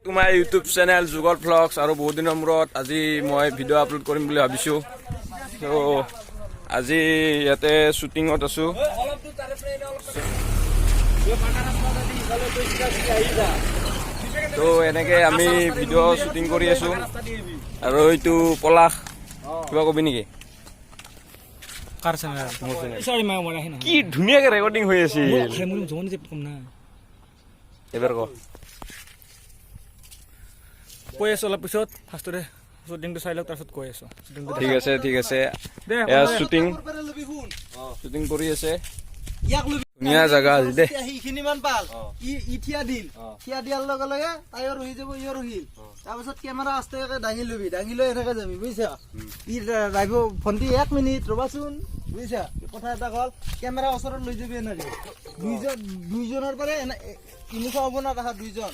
তোমাৰ YouTube channel যুগল vlogs আৰু বহুত দিনৰ মূৰত আজি মই ভিডিঅ' আপলোড কৰিম বুলি ভাবিছোঁ। তো আজি ইয়াতে শ্বুটিঙত আছোঁ। তো এনেকৈ আমি ভিডিঅ' শ্বুটিং কৰি আছোঁ। আৰু এইটো পলাশ, কিবা কবি নেকি? কি ধুনীয়াকৈ ৰেকৰ্ডিং হৈ আছে। এবাৰ কৈ আছো অলপ পিছত ফাৰ্ষ্টতে শ্বুটিংটো চাই লওক, তাৰপিছত কৈ আছো। ঠিক আছে ঠিক আছে। এয়া শ্বুটিং কৰি আছে। ধুনীয়া জাগা আজি দে। এইখিনিমান পাল ই থিয়া দিল, থিয়া দিয়াৰ লগে লগে তাইও ৰহি যাব, ইও ৰহিল। তাৰপিছত কেমেৰা আস্তাকে দাঙি লবি, দাঙি লৈ এনেকে যাবি, বুজিছা? ই ৰাইব ভণ্টি 1 মিনিট ৰবাচোন, বুজিছা? কথা এটা কল, কেমেৰা ওচৰত লৈ যাবি এনেকে। দুইজনৰ পৰা ইমুখা হ'ব না, তাহাঁত দুইজন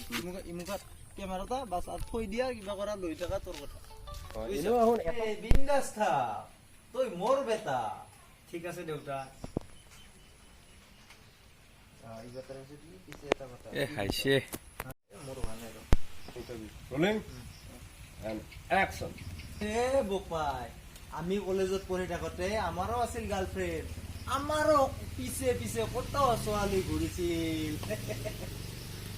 ইমুখাত কেমেৰাটা বাছ থৈ দিয়া, কিবা কৰা লৈ থকা তোৰ কথা। বিন্দাস থা, তই মোৰ বেটা। ঠিক আছে দেউতা। আমি কলেজত পঢ়ি থাকোতে আমাৰো আছিল গাৰ্লফ্ৰেণ্ড, আমাৰো পিছে পিছে কত ছোৱালী ঘূৰিছিল।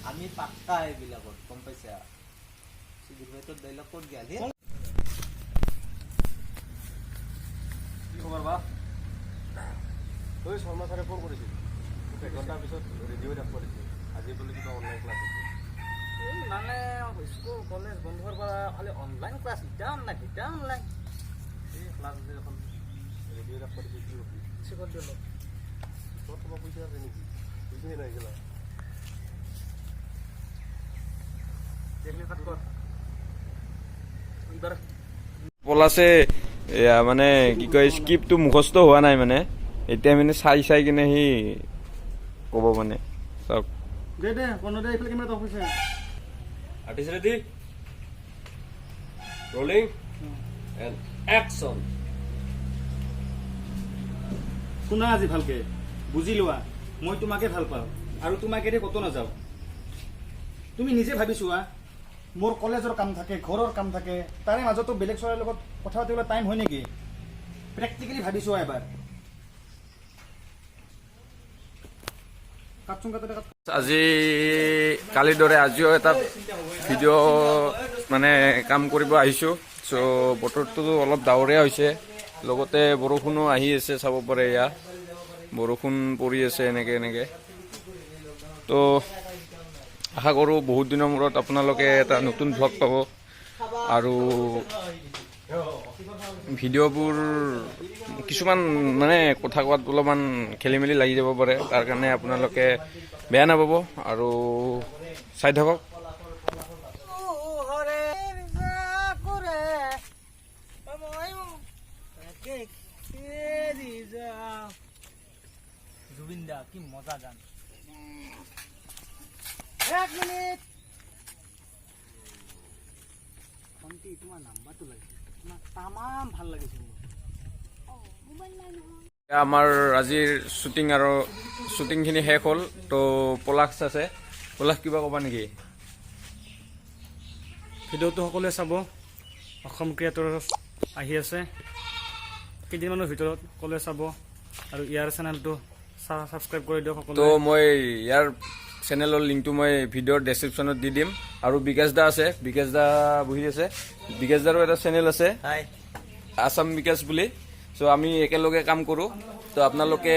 আমি পাক্কা এইবিলাকত, গম পাইছা? ডাইলগ ক'ত গেল? কি খবৰ বা? তই শৰ্মা ছাৰে ফোন কৰিছিল, 1 ঘণ্টাৰ পিছত ৰেডিঅ' ৰাখ কৰিছিল। আজি বোলে কিবা অনলাইন ক্লাছ আছে। মানে স্কুল কলেজ বন্ধ হোৱাৰ পৰা খালি অনলাইন ক্লাছ, ইটা অনলাইন এই ক্লাছ যে এখন ৰেডিঅ' ৰাখ কৰিছিল, কি ৰখি চিকট দিলোঁ। তোৰ তোমাৰ পইচা আছে নেকি? পইচাই নাই গেলা। পলাছে এয়া মানে কি কয়, স্ক্ৰিপ্টটো মুখস্থ হোৱা নাই মানে, এতিয়া মানে চাই চাই কিনে সি ক'ব মানে। চাওক দে দে কোনো দে, এইফালে কেমেৰা অফ হৈছে। Artist ready, rolling and action. শুনা আজি ভালকে বুজি লোৱা, মই তোমাকে ভাল পাওঁ আৰু তোমাকে এৰি ক'তো নাযাওঁ। তুমি নিজে ভাবি চোৱা, মোৰ কলেজৰ কাম থাকে, ঘৰৰ কাম থাকে, তাৰে মাজতো বেলেগ ছোৱালীৰ লগত কথা পাতিবলৈ টাইম হয় নেকি? প্ৰেক্টিকেলি ভাবি চোৱা এবাৰ। আজি কালিৰ দৰে আজিও এটা ভিডিঅ' মানে কাম কৰিব আহিছোঁ। চ' বতৰটো অলপ ডাৱৰীয়া হৈছে, লগতে বৰষুণো আহি আছে, চাব পাৰে এয়া বৰষুণ পৰি আছে এনেকে। তো আশা কৰোঁ বহুত দিনৰ মূৰত আপোনালোকে এটা নতুন ভ্লগ পাব। আৰু ভিডিঅ'বোৰ কিছুমান মানে কথা কোৱাত অলপমান খেলি মেলি লাগি যাব পাৰে, তাৰ কাৰণে আপোনালোকে বেয়া নাপাব আৰু চাই থাকক। জুবিন দা কি মজা গান। 1 মিনিট ভণ্টি, তোমাৰ নাম্বাৰটো লাগিছিল, তোমাক তামাম ভাল লাগিছিল মোৰ। আমাৰ আজিৰ শ্বুটিংখিনি শেষ হ'ল। তো পলাশ আছে, পলাশ কিবা ক'বা নেকি? ভিডিঅ'টো সকলোৱে চাব, অসম ক্ৰিয়েটৰ আহি আছে কেইদিনমানৰ ভিতৰত, সকলোৱে চাব আৰু ইয়াৰ চেনেলটো ছাবস্ক্ৰাইব কৰি দিয়ক সকলোৱে। তো মই ইয়াৰ চেনেলৰ লিংকটো মই ভিডিঅ'ৰ ডেছক্ৰিপশ্যনত দি দিম। আৰু বিকাশ দা আছে, বিকাশ দা বহি আছে, বিকাশ দাৰো এটা চেনেল আছে আছাম বিকাশ বুলি। চ' আমি একেলগে কাম কৰোঁ। তো আপোনালোকে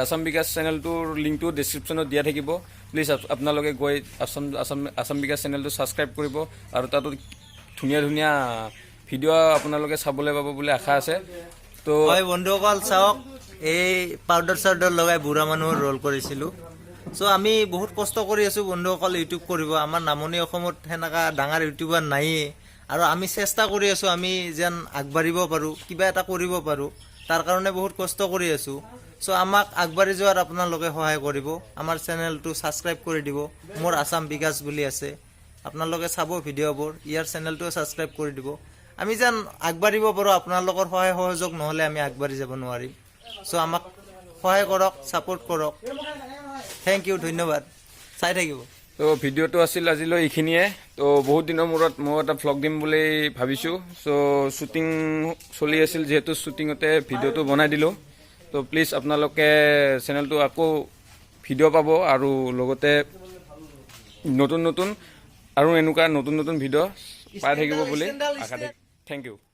আছাম বিকাশ চেনেলটোৰ লিংকটো ডেছক্ৰিপশ্যনত দিয়া থাকিব। প্লিজ আপোনালোকে গৈ আছাম বিকাশ চেনেলটো ছাবস্ক্ৰাইব কৰিব, আৰু তাতো ধুনীয়া ধুনীয়া ভিডিঅ' আপোনালোকে চাবলৈ পাব বুলি আশা আছে। তো বন্ধুসকল চাওক, এই পাউডাৰ চাউডাৰ লগাই বুঢ়া মানুহৰ ৰোল কৰিছিলোঁ। চ' আমি বহুত কষ্ট কৰি আছোঁ বন্ধুসকল ইউটিউব কৰিব। আমাৰ নামনি অসমত সেনেকা ডাঙৰ ইউটিউবাৰ নায়েই, আৰু আমি চেষ্টা কৰি আছোঁ আমি যেন আগবাঢ়িব পাৰোঁ, কিবা এটা কৰিব পাৰোঁ, তাৰ কাৰণে বহুত কষ্ট কৰি আছোঁ। চ' আমাক আগবাঢ়ি যোৱাত আপোনালোকে সহায় কৰিব, আমাৰ চেনেলটো ছাবস্ক্ৰাইব কৰি দিব। মোৰ আছাম বিকাশ বুলি আছে, আপোনালোকে চাব ভিডিঅ'বোৰ, ইয়াৰ চেনেলটো ছাবস্ক্ৰাইব কৰি দিব। আমি যেন আগবাঢ়িব পাৰোঁ, আপোনালোকৰ সহায় সহযোগ নহ'লে আমি আগবাঢ়ি যাব নোৱাৰিম। চ' আমাক সহায় কৰক, ছাপোৰ্ট কৰক। থেংক ইউ, ধন্যবাদ, চাই থাকিব। তো ভিডিঅ'টো আছিল আজিলৈ এইখিনিয়ে তো বহুত দিনৰ মূৰত মই এটা ভ্লগ দিম বুলি ভাবিছোঁ চ' শ্বুটিং চলি আছিল যিহেতু শ্বুটিঙতে ভিডিঅ'টো বনাই দিলোঁ তো প্লিজ আপোনালোকে চেনেলটো আকৌ ভিডিঅ' পাব আৰু লগতে নতুন নতুন আৰু এনেকুৱা নতুন নতুন ভিডিঅ' পাই থাকিব বুলি আশা থাকিল থেংক ইউ